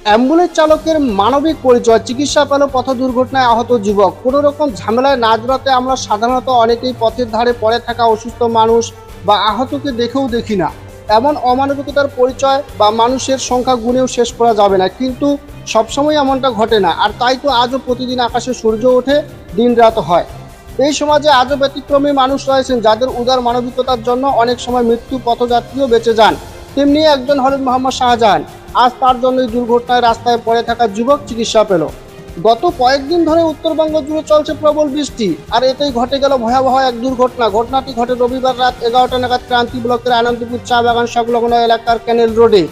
Ambulance চালকের মানবিক পরিচয়। চিকিৎসা পেল পথ দুর্ঘটনায় আহত যুবক। কোনো রকম ঝামেলায় না জড়াতে আমরা সাধারণত অনেকেই পথের ধারে পড়ে থাকা অসুস্থ মানুষ বা আহতকে দেখেও দেখি না। এমন অমানবিকতার পরিচয় বা মানুষের সংখ্যা গুণেও শেষ করা যাবে না, কিন্তু সবসময় এমনটা ঘটে না। আর তাই তো আজও প্রতিদিন আকাশে সূর্য ওঠে, দিন রাত হয়। এই সমাজে আজও ব্যতিক্রমী মানুষ রয়েছেন যাদের উদার মানবিকতার জন্য অনেক সময় মৃত্যু পথযাত্রীও বেঁচে যান। তেমনি একজন হলেন মোহাম্মদ শাহজাহান। আজ তার জন্যই দুর্ঘটনায় রাস্তায় পড়ে থাকা যুবক চিকিৎসা পেল। গত কয়েকদিন ধরে উত্তরবঙ্গ জুড়ে চলছে প্রবল বৃষ্টি, আর এতেই ঘটে গেল ভয়াবহ এক দুর্ঘটনা। ঘটনাটি ঘটে রবিবার রাত 11টা নাগাদ ক্রান্তি ব্লকের আনন্দপুর চা বাগান সংলগ্ন এলাকার ক্যানেল রোডে।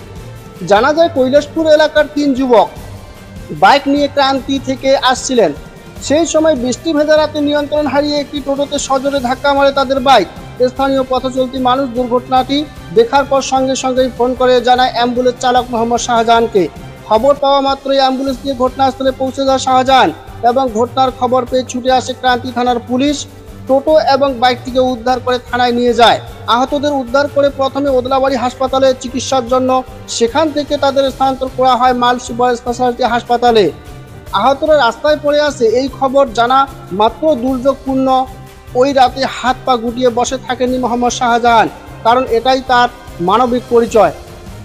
জানা যায় কৈলাসপুর এলাকার 3 যুবক বাইক নিয়ে ক্রান্তি থেকে আসছিলেন। সেই সময় বৃষ্টি ভেজা রাতে নিয়ন্ত্রণ হারিয়ে একটি টোটোতে সজোরে ধাক্কা মারে তাদের বাইক। স্থানীয় পথচলতি মানুষ দুর্ঘটনাটি দেখার পর সঙ্গে সঙ্গেই ফোন করে জানায় অ্যাম্বুলেন্স চালক মোহাম্মদ শাহজাহানকে। খবর পাওয়া মাত্রই অ্যাম্বুলেন্স দিয়ে ঘটনাস্থলে পৌঁছে যায় শাহজাহান এবং ঘটনার খবর পেয়ে ছুটে আসে ক্রান্তি থানার পুলিশ। টোটো এবং বাইকটিকে উদ্ধার করে থানায় নিয়ে যায়। আহতদের উদ্ধার করে প্রথমে ওদলাবাড়ি হাসপাতালে চিকিৎসার জন্য, সেখান থেকে তাদের স্থানান্তর করা হয় মাল সুপার স্পেশালিটি হাসপাতালে। আহতরা রাস্তায় পড়ে আছে এই খবর জানা মাত্র দুর্যোগপূর্ণ ওই রাতে হাত পা গুটিয়ে বসে থাকেননি মোহাম্মদ শাহজাহান, কারণ এটাই তার মানবিক পরিচয়।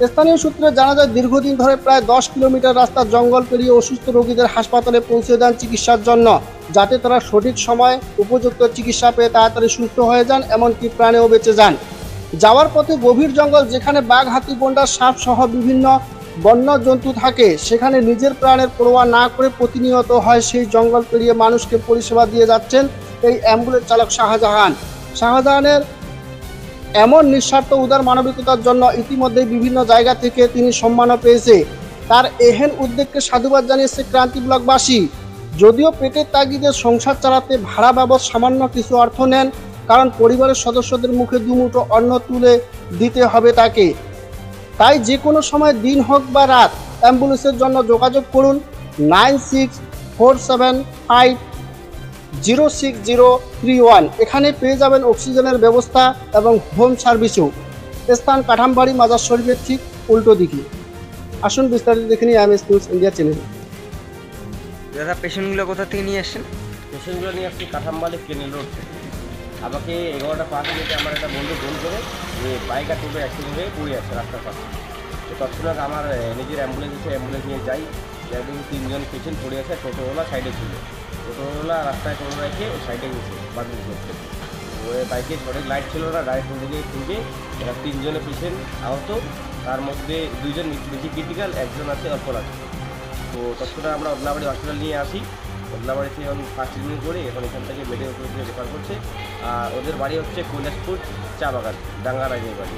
স্থানীয় সূত্রে জানা যায় দীর্ঘদিন ধরে প্রায় 10 কিলোমিটার রাস্তা জঙ্গল পেরিয়ে অসুস্থ রোগীদের হাসপাতালে পৌঁছে দেন চিকিৎসার জন্য, যাতে তারা সঠিক সময় উপযুক্ত চিকিৎসা পেয়ে তাড়াতাড়ি সুস্থ হয়ে যান, এমনকি প্রাণেও বেঁচে যান। যাওয়ার পথে গভীর জঙ্গল, যেখানে বাঘ, হাতি, গন্ডার, সাপ সহ বিভিন্ন বন্য জন্তু থাকে, সেখানে নিজের প্রাণের পরোয়া না করে প্রতিনিয়ত হয় সেই জঙ্গল পেরিয়ে মানুষকে পরিষেবা দিয়ে যাচ্ছেন এই অ্যাম্বুলেন্স চালক শাহজাহান। শাহজাহানের এমন নিঃস্বার্থ উদার মানবিকতার জন্য ইতিমধ্যেই বিভিন্ন জায়গা থেকে তিনি সম্মানও পেয়েছে। তার এহেন উদ্যোগকে সাধুবাদ জানিয়েছে ক্রান্তি ব্লকবাসী। যদিও পেটের তাগিদে সংসার চালাতে ভাড়া বাবদ সামান্য কিছু অর্থ নেন, কারণ পরিবারের সদস্যদের মুখে দুমুঠো অন্ন তুলে দিতে হবে তাকে। তাই যে কোনো সময় দিন হোক বা রাত, অ্যাম্বুলেন্সের জন্য যোগাযোগ করুন 9647506031। এখানে পেয়ে যাবেন অক্সিজেনের ব্যবস্থা এবং হোম সার্ভিসও। স্থান কাঠামবাড়ি মাজার শরীফের ঠিক উল্টো দিকে। আসুন বিস্তারিত দেখে নিই এমএস নিউজ ইন্ডিয়া চ্যানেলে। দাদা, পেশেন্টগুলো কোথা থেকে নিয়ে আসছেন? পেশেন্টগুলো নিয়ে আসছি কাঠামবাড়ি কেনেল রোড থেকে। আমাকে 11টা 5 মিনিটে আমার একটা বন্ধু ফোন করে যে বাইক আর টোটো অ্যাক্সিডেন্ট হয়ে পড়ে আছে রাস্তার পাশে। তো তৎক্ষণাৎ আমার নিজের অ্যাম্বুলেন্স এসে অ্যাম্বুলেন্স নিয়ে যাই। একদিন 3 জন পেশেন্ট পড়ে আছে, টোটোওয়ালা সাইডে ছিল। টোটোওয়ালা রাস্তায় টোটো রেখে সাইডে গেছে বাতিল করতে। ওই বাইকে সঠিক লাইট ছিল না, ডাইরেক্ট দিকে ঠুকে এরা 3 জনের পেশেন্ট আহত। তার মধ্যে 2 জন বেশি ক্রিটিক্যাল, একজন আছে অল্প লাগে। তো তৎক্ষণাৎ আমরা ওদলাবাড়ি হসপিটাল নিয়ে আসি। ওদলাবাড়িতে এখন ফার্স্ট ট্রিটমেন্ট করে এখন এখান থেকে মেডিকেল কলেজে রেফার করছে। আর ওদের বাড়ি হচ্ছে কৈলাসপুর চা বাগান, ডাঙ্গারাজের বাড়ি।